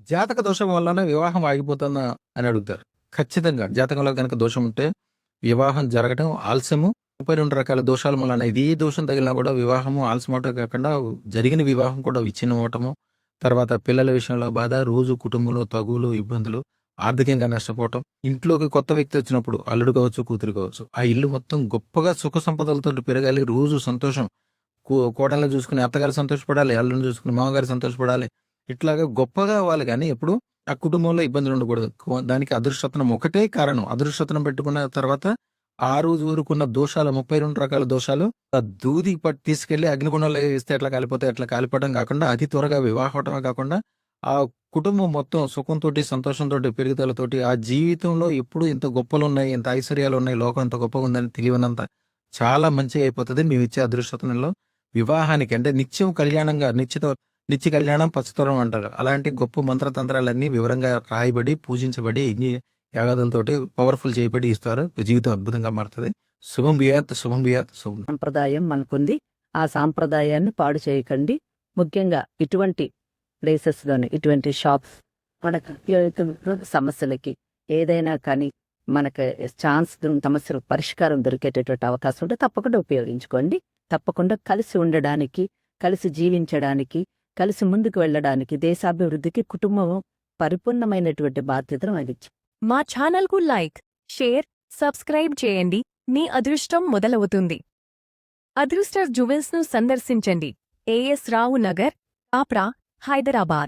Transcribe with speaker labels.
Speaker 1: జాతక దోషం వల్లనే వివాహం ఆగిపోతుందా అని అడుగుతారు. ఖచ్చితంగా జాతకంలో గనక దోషం ఉంటే వివాహం జరగడం ఆలస్యము. 32 రకాల దోషాల వలన ఇది ఏ దోషం తగిలినా కూడా వివాహము ఆలస్యం అవటమే కాకుండా జరిగిన వివాహం కూడా విచ్ఛిన్నం అవ్వటము. తర్వాత పిల్లల విషయంలో బాధ, రోజు కుటుంబంలో తగువులు, ఇబ్బందులు, ఆర్థికంగా నష్టపోవటం. ఇంట్లోకి కొత్త వ్యక్తి వచ్చినప్పుడు అల్లుడు కావచ్చు, కూతురు కావచ్చు. ఆ ఇల్లు మొత్తం గొప్పగా సుఖ సంపదలతోటి పెరగాలి. రోజు సంతోషం. కోడల్ని చూసుకుని అత్తగారు సంతోషపడాలి. అల్లుడిని చూసుకుని మామగారు సంతోషపడాలి. ఇట్లాగా గొప్పగా అవ్వాలి గానీ ఎప్పుడు ఆ కుటుంబంలో ఇబ్బందులు ఉండకూడదు. దానికి అదృష్టత్నం ఒకటే కారణం. అదృష్టత్నం పెట్టుకున్న తర్వాత ఆ రోజు వరకున్న దోషాలు 32 రకాల దోషాలు ఆ దూది తీసుకెళ్ళి అగ్నిగుండంలో ఏస్తే ఎట్లా కాలిపోతాయి అట్లా కాలిపోవడం కాకుండా అతి త్వరగా వివాహం అవటమే కాకుండా ఆ కుటుంబం మొత్తం సుఖంతోటి, సంతోషంతోటి, పెరుగుదలతోటి ఆ జీవితంలో ఎప్పుడు ఇంత గొప్పలున్నాయి, ఇంత ఐశ్వర్యాలున్నాయి, లోకం ఇంత గొప్పగా ఉందని తెలియనంత చాలా మంచిగా అయిపోతది మేమిచ్చే అదృష్టత్నంలో. వివాహానికి అంటే నిత్యం కళ్యాణంగా నిత్య కళ్యాణం పచ్చతోరణం అంటారు. అలాంటి గొప్ప మంత్రతంత్రాలన్నీ వివరంగా రాయబడి, పూజించబడి, ఇన్ని యాగాదులతోటి పవర్‌ఫుల్ చేయబడి ఇస్తారు. జీవితం అద్భుతంగా మారుతది. శుభం భూయాత్, శుభం భూయాత్, శుభం.
Speaker 2: సంప్రదాయం మనకుంది. ఆ సాంప్రదాయాన్ని పాడు చేయకండి. ముఖ్యంగా ఇటువంటి ప్లేసెస్‌లోని, ఇటువంటి షాప్స్ మనకు సమస్యలకి ఏదైనా కానీ మనకు సమస్యలకు పరిష్కారం దొరికేటటువంటి అవకాశం ఉంటే తప్పకుండా ఉపయోగించుకోండి. తప్పకుండా కలిసి ఉండడానికి, కలిసి జీవించడానికి, కలిసి ముందుకు వెళ్ళడానికి, దేశాభివృద్ధికి కుటుంబం పరిపూర్ణమైనటువంటి బాధ్యతను వహించాలి.
Speaker 3: మా ఛానల్కు లైక్, షేర్, సబ్స్క్రైబ్ చేయండి. మీ అదృష్టం మొదలవుతుంది. అదృష్ట జ్యువెల్స్ను సందర్శించండి. ఏఎస్ రావు నగర్, ఆప్రా, హైదరాబాద్.